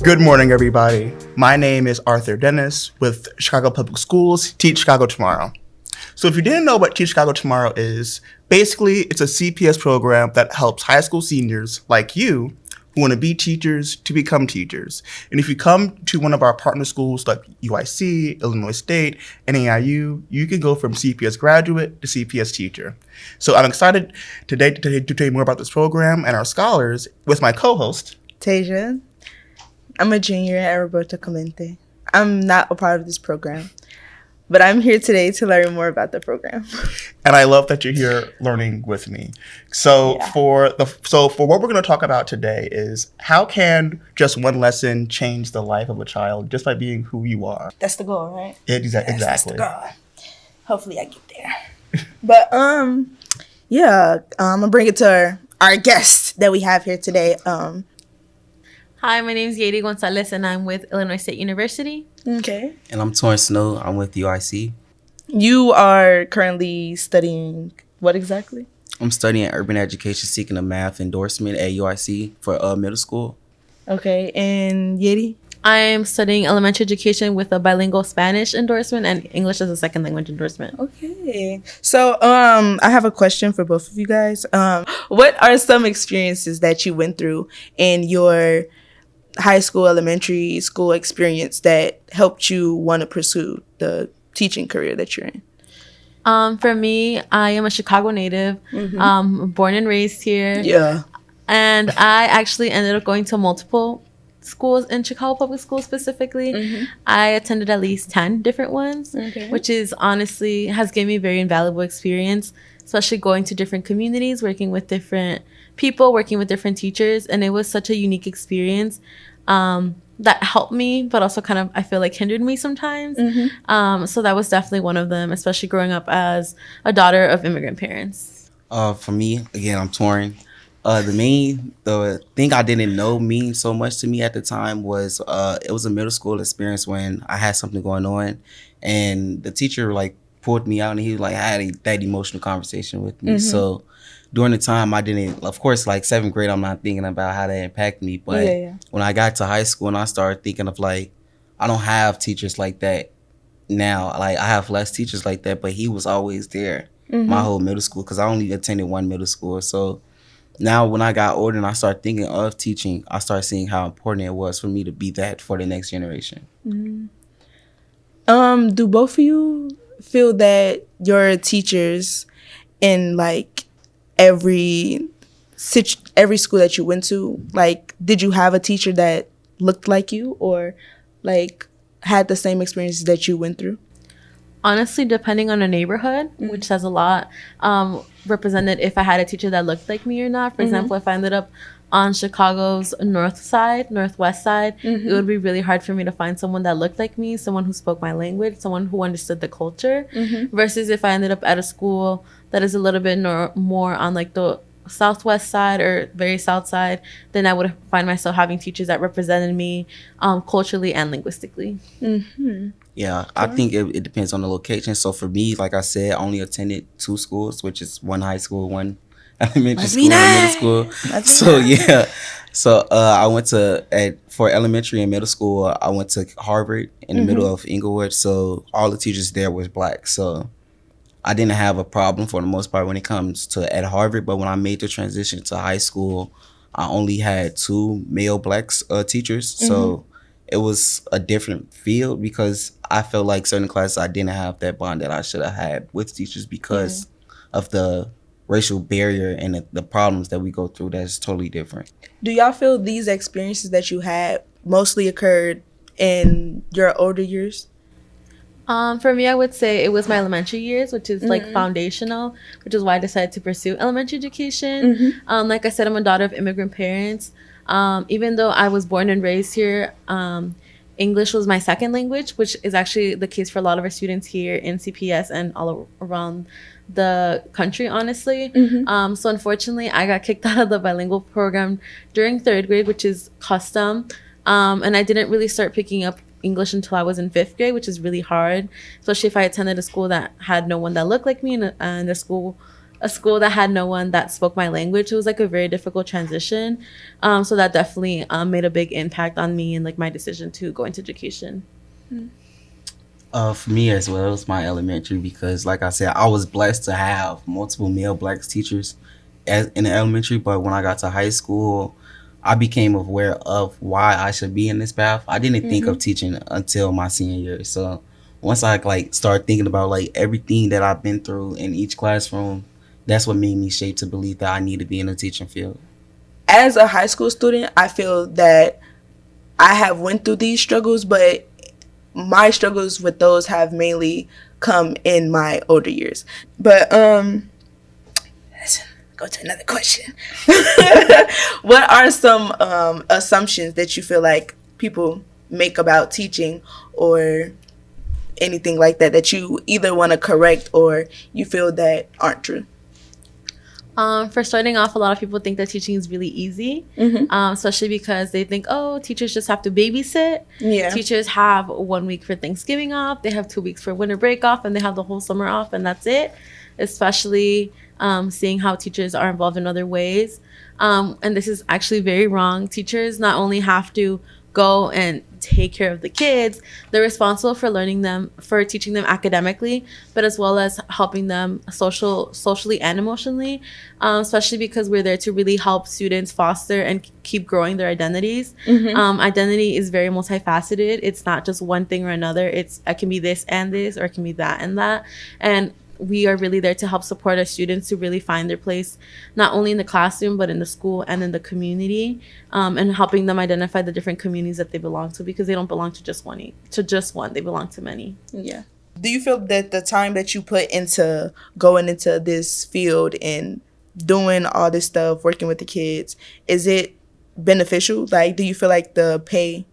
Good morning, everybody. My name is Arthur Dennis with Chicago Public Schools, Teach Chicago Tomorrow. So if you didn't know what Teach Chicago Tomorrow is, basically it's a CPS program that helps high school seniors like you who want to be teachers to become teachers. And if you come to one of our partner schools like UIC, Illinois State, NAIU, you can go from CPS graduate to CPS teacher. So I'm excited today to tell you more about this program and our scholars with my co-host, Tasia. I'm a junior at Roberto Clemente. I'm not a part of this program, but I'm here today to learn more about the program. And I love that you're here learning with me. So for what we're going to talk about today is how can just one lesson change the life of a child just by being who you are? That's the goal, right? Exactly. That's the goal. Hopefully I get there. But I'm gonna bring it to our guest that we have here today. Hi, my name is Yadi Gonzalez, and I'm with Illinois State University. Okay. And I'm Torrance Snow. I'm with UIC. You are currently studying what exactly? I'm studying urban education, seeking a math endorsement at UIC for middle school. Okay. And Yadi? I'm studying elementary education with a bilingual Spanish endorsement and English as a second language endorsement. Okay. So I have a question for both of you guys. What are some experiences that you went through in your high school, elementary school experience that helped you want to pursue the teaching career that you're in? For me, I am a Chicago native, born and raised here. Yeah. And I actually ended up going to multiple schools in Chicago Public Schools specifically. I attended at least 10 different ones, which is honestly has given me a very invaluable experience, especially going to different communities, working with different people, working with different teachers. And it was such a unique experience that helped me, but also kind of, I feel like, hindered me sometimes. So that was definitely one of them, especially growing up as a daughter of immigrant parents. For me, again, I'm Torrin. The thing I didn't know mean so much to me at the time was it was a middle school experience when I had something going on, and the teacher pulled me out, and he had that emotional conversation with me. So during the time, I didn't, of course, seventh grade, I'm not thinking about how that impacted me. But when I got to high school and I started thinking of I don't have teachers like that now. I have less teachers like that, but he was always there my whole middle school because I only attended one middle school. So now when I got older and I started thinking of teaching, I started seeing how important it was for me to be that for the next generation. Do both of you feel that your teachers in every school that you went to, did you have a teacher that looked like you or had the same experiences that you went through? Honestly, depending on the neighborhood, which says a lot, represented if I had a teacher that looked like me or not. For example, if I ended up on Chicago's northwest side, it would be really hard for me to find someone that looked like me, someone who spoke my language, someone who understood the culture, versus if I ended up at a school that is a little bit more on the southwest side or very south side, then I would find myself having teachers that represented me culturally and linguistically. Yeah, I think it depends on the location. So for me, like I said, I only attended 2 schools, which is one high school, one elementary school, and middle school. So I went for elementary and middle school, I went to Harvard in the middle of Inglewood. So all the teachers there was Black. So I didn't have a problem for the most part when it comes to at Harvard. But when I made the transition to high school, I only had 2 male Black teachers. So it was a different field because I felt like certain classes I didn't have that bond that I should have had with teachers because of the racial barrier and the problems that we go through that's totally different. Do y'all feel these experiences that you had mostly occurred in your older years? For me, I would say it was my elementary years, which is foundational, which is why I decided to pursue elementary education. Like I said, I'm a daughter of immigrant parents. Even though I was born and raised here, English was my second language, which is actually the case for a lot of our students here in CPS and all around the country, honestly. So unfortunately, I got kicked out of the bilingual program during 3rd grade, which is custom. And I didn't really start picking up English until I was in 5th grade, which is really hard, especially if I attended a school that had no one that looked like me and the school a school that had no one that spoke my language. It was like a very difficult transition. So that definitely made a big impact on me and like my decision to go into education. For me as well, it was my elementary because, like I said, I was blessed to have multiple male black teachers in the elementary. But when I got to high school, I became aware of why I should be in this path. I didn't think of teaching until my senior year. So once I like started thinking about like everything that I've been through in each classroom, that's what made me shape to believe that I need to be in the teaching field. As a high school student, I feel that I have went through these struggles, but my struggles with those have mainly come in my older years. But let's go to another question. What are some assumptions that you feel like people make about teaching or anything like that that you either want to correct or you feel that aren't true? For starting off, a lot of people think that teaching is really easy, especially because they think, oh, teachers just have to babysit. Yeah. Teachers have 1 week for Thanksgiving off, they have 2 weeks for winter break off, and they have the whole summer off, and that's it. Especially seeing how teachers are involved in other ways. And this is actually very wrong. Teachers not only have to go and take care of the kids, they're responsible for teaching them academically, but as well as helping them socially and emotionally, especially because we're there to really help students foster and keep growing their identities. Identity is very multifaceted. It's not just one thing or another. It can be this and this, or it can be that and that. And we are really there to help support our students to really find their place, not only in the classroom, but in the school and in the community, and helping them identify the different communities that they belong to, because they don't belong to just one. They belong to many. Yeah. Do you feel that the time that you put into going into this field and doing all this stuff, working with the kids, is it beneficial? Like, do you feel like the pay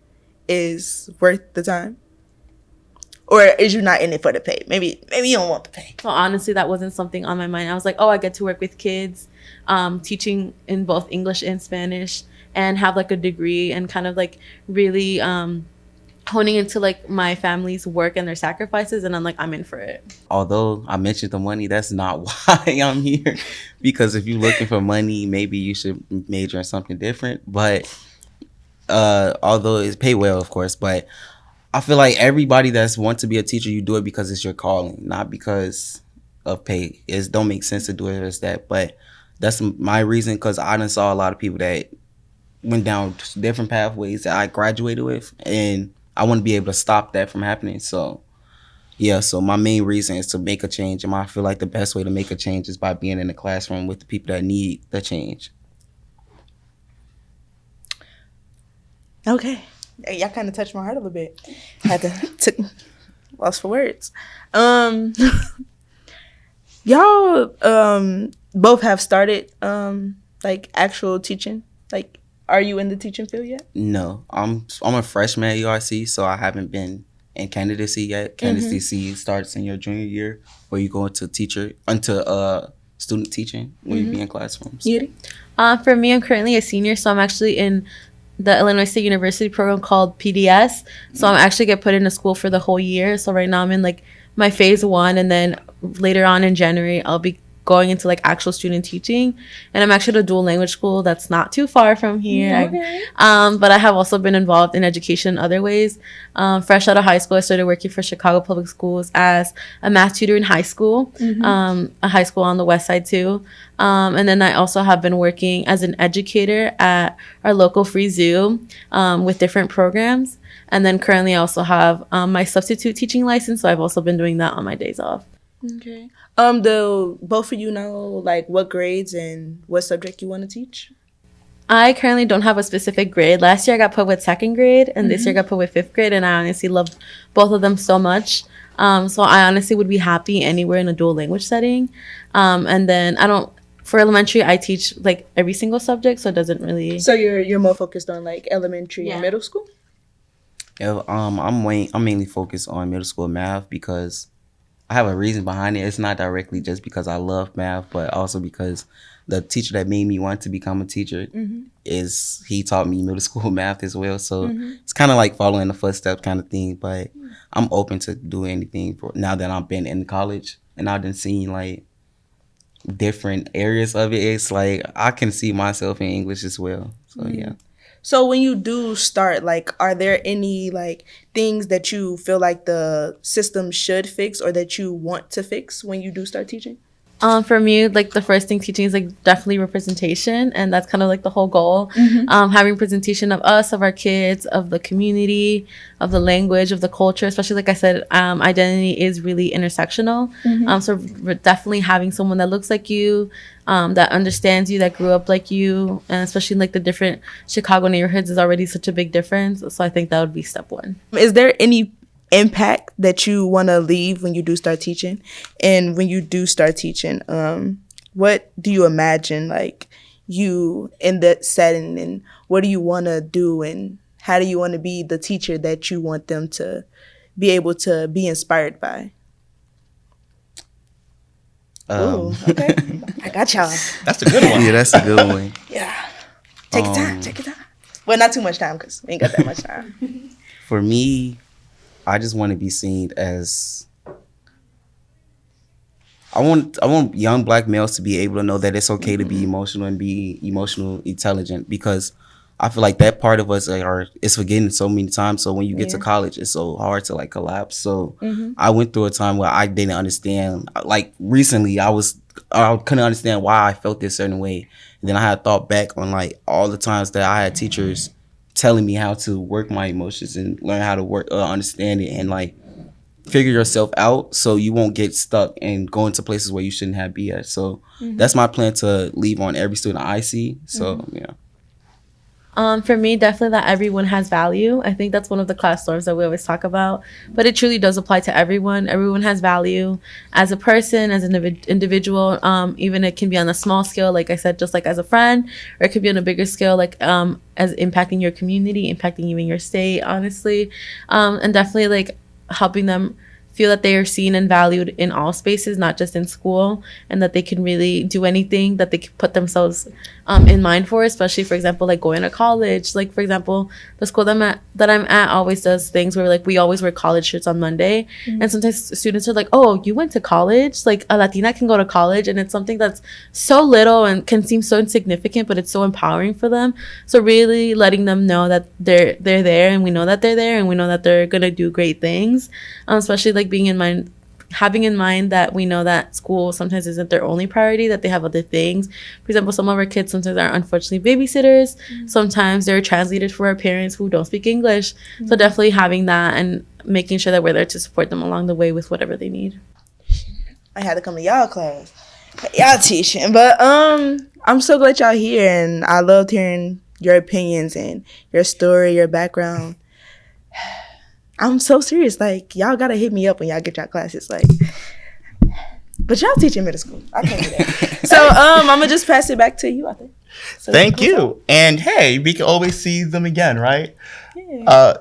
is worth the time? Or is you not in it for the pay? Maybe you don't want the pay. Well, honestly, that wasn't something on my mind. I was like, oh, I get to work with kids, teaching in both English and Spanish, and have like a degree, and kind of like really honing into like my family's work and their sacrifices, and I'm like, I'm in for it. Although I mentioned the money, that's not why I'm here. Because if you're looking for money, maybe you should major in something different. But although it's paid well, of course, but I feel like everybody that's want to be a teacher, you do it because it's your calling, not because of pay. It don't make sense to do it as that. But that's my reason, because I done saw a lot of people that went down different pathways that I graduated with, and I want to be able to stop that from happening. So, yeah, so my main reason is to make a change. And I feel like the best way to make a change is by being in the classroom with the people that need the change. Okay. Y'all kind of touched my heart a little bit. Had to lost for words. Y'all both have started like actual teaching. Like, are you in the teaching field yet? No, I'm a freshman at URC, so I haven't been in candidacy yet. Candidacy starts in your junior year, where you go into student teaching when you be in classrooms. For me, I'm currently a senior, so I'm actually in the Illinois State University program called PDS. So I'm actually get put into school for the whole year. So right now I'm in like my phase 1, and then later on in January I'll be going into like actual student teaching, and I'm actually at a dual language school that's not too far from here. But I have also been involved in education in other ways. Fresh out of high school, I started working for Chicago Public Schools as a math tutor in high school, a high school on the west side too. And then I also have been working as an educator at our local free zoo with different programs. And then currently I also have my substitute teaching license, so I've also been doing that on my days off. Okay. Do both of you know like what grades and what subject you want to teach? I currently don't have a specific grade. Last year I got put with 2nd grade, and this year I got put with 5th grade, and I honestly love both of them so much. So I honestly would be happy anywhere in a dual language setting. And then for elementary, I teach like every single subject, so it doesn't really. So you're more focused on like elementary and middle school? Yeah, I'm mainly focused on middle school math because I have a reason behind it. It's not directly just because I love math, but also because the teacher that made me want to become a teacher he taught me middle school math as well. So it's kind of like following the footsteps kind of thing. But I'm open to doing anything now that I've been in college and I've been seeing like different areas of it, it's like I can see myself in English as well. So yeah. So when you do start, like, are there any like things that you feel like the system should fix or that you want to fix when you do start teaching? For me, like the first thing teaching is like definitely representation, and that's kind of like the whole goal. Having presentation of us, of our kids, of the community, of the language, of the culture. Especially, like I said, identity is really intersectional. So definitely having someone that looks like you, that understands you, that grew up like you, and especially in like the different Chicago neighborhoods is already such a big difference. So I think that would be step one. Is there any impact that you want to leave when you do start teaching? And when you do start teaching, what do you imagine like you in that setting, and what do you want to do, and how do you want to be the teacher that you want them to be able to be inspired by? Ooh, okay. I got y'all. That's a good one. Yeah, that's a good one. Yeah. Take your time. Take your time. Well, not too much time because we ain't got that much time. For me, I just want to be seen as I want young Black males to be able to know that it's okay to be emotional and be emotional intelligent, because I feel like that part of us is forgetting so many times. So when you get to college, it's so hard to like collapse. So I went through a time where I didn't understand. Like recently, I couldn't understand why I felt this certain way. And then I had thought back on like all the times that I had teachers telling me how to work my emotions and learn how to understand it and like figure yourself out so you won't get stuck and go into places where you shouldn't have be at. So that's my plan to leave on every student I see. So yeah. For me, definitely that everyone has value. I think that's one of the class norms that we always talk about, but it truly does apply to everyone. Everyone has value as a person, as an individual. Even it can be on a small scale, like I said, just like as a friend, or it could be on a bigger scale, like as impacting your community, impacting you in your state, honestly. And definitely like helping them feel that they are seen and valued in all spaces, not just in school, and that they can really do anything that they can put themselves in mind for, especially, for example, like going to college. Like, for example, the school that I'm at always does things where like we always wear college shirts on Monday. And sometimes students are like, oh, you went to college? Like a Latina can go to college, and it's something that's so little and can seem so insignificant, but it's so empowering for them. So really letting them know that they're there, and we know that they're there, and we know that they're gonna do great things, especially like having in mind that we know that school sometimes isn't their only priority, that they have other things. For example, some of our kids sometimes are unfortunately babysitters. Sometimes they're translators for our parents who don't speak English. So definitely having that and making sure that we're there to support them along the way with whatever they need. I had to come to y'all class. Y'all teaching. But I'm so glad y'all here, and I loved hearing your opinions and your story, your background. I'm so serious. Like, y'all gotta hit me up when y'all get y'all classes. Like, but y'all teach in middle school. I can't do that. So I'm gonna just pass it back to you, I think. So Thank you. And hey, we can always see them again, right? Yeah.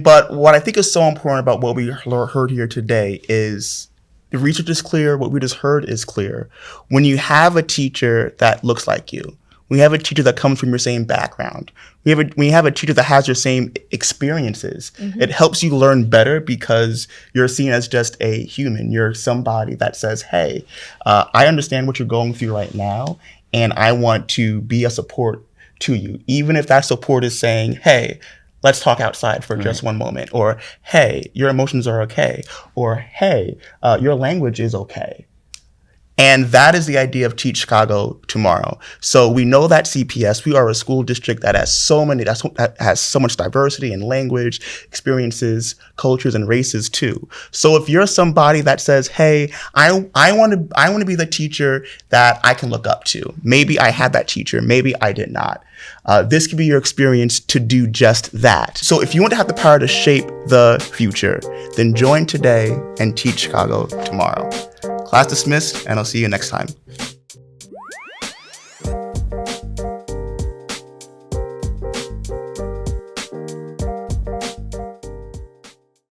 But what I think is so important about what we heard here today is the research is clear. What we just heard is clear. When you have a teacher that looks like you, we have a teacher that comes from your same background. We have a teacher that has your same experiences. It helps you learn better because you're seen as just a human. You're somebody that says, hey, I understand what you're going through right now, and I want to be a support to you. Even if that support is saying, hey, let's talk outside for just one moment, or hey, your emotions are okay, or hey, your language is okay. And that is the idea of Teach Chicago Tomorrow. So we know that CPS, we are a school district that has that has so much diversity in language, experiences, cultures, and races too. So if you're somebody that says, hey, I want to be the teacher that I can look up to. Maybe I had that teacher, maybe I did not. This could be your experience to do just that. So if you want to have the power to shape the future, then join today and Teach Chicago Tomorrow. Class dismissed, and I'll see you next time.